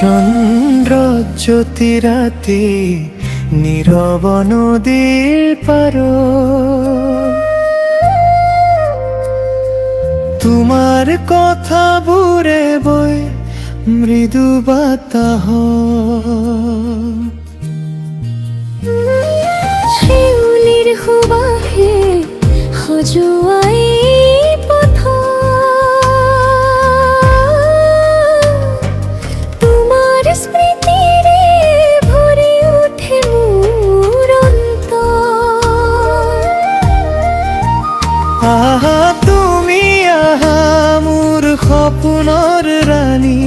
চন্দ্র জ্যোতি রাতে নীরব নদীর পারো, তোমার কথা বুড়ে বই মৃদু বাতাহ। শিউলির হুবাহে হজুয়াই পথ, তোমার স্মৃতিরে ভরে ওঠে মোর অন্তর। আহা তুমি আহা মোর সপোনৰ ৰাণী,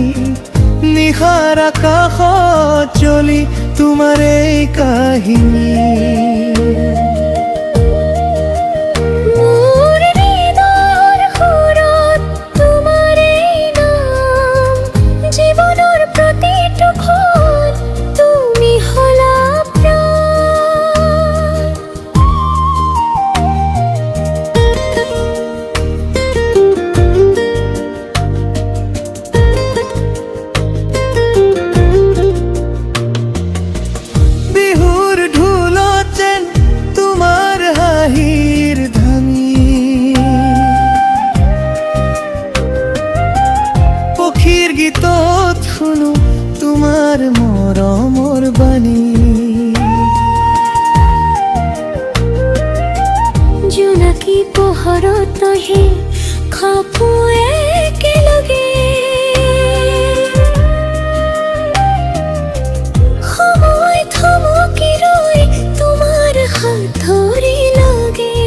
নিশাৰ আকাশত জ্বলি তোমাৰ এই কাহিনী। মোর হৃদয়ৰ সুৰত তোমাৰ এই নাম, জীৱনৰ প্ৰতিটো ক্ষণ তুমি হলা প্ৰাণ। বিহুৰ ঢোলত যেন তোমাৰ হাঁহিৰ ধানি, পক্ষীৰ গীতত শুনো তোমাৰ মৰমৰ বাণী। জোনাকী পোহৰত তহি খাপো একেলগে, সময় থমকি ৰৈ তোমাৰ হাত ধৰি লাগে।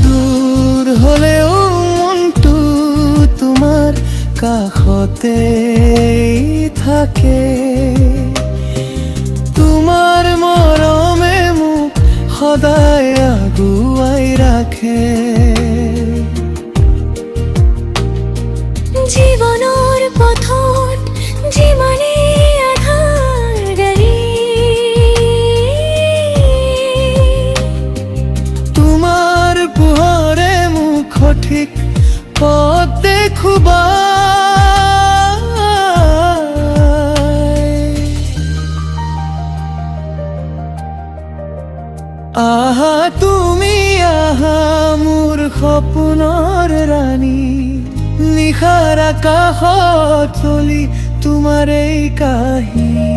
দূৰ হলেও মনটো তোমাৰ কাষতে থাকে, তোমাৰ মৰমে মোক সদায় আগুৱাই ৰাখে। জীৱনৰ পথত যিমানে আধাৰ গাড়ী, তোমাৰ পোহৰে মোক সঠিক পথ দেখুৱায়। আহা তুমি আহা মোৰ সপোনৰ ৰাণী, নিশাৰ আকাশত চলি তোমাৰ এই কাহিনী।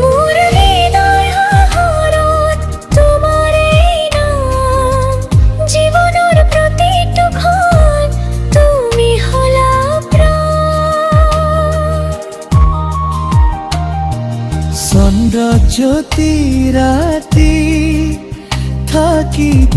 মোৰ হৃদয়ত তোমাৰ এই নাম, জীৱনৰ প্ৰতিটো ক্ষণ তুমি হলা প্ৰাণ। চন্দ্ৰ জ্যোতি ৰাতি থাকিব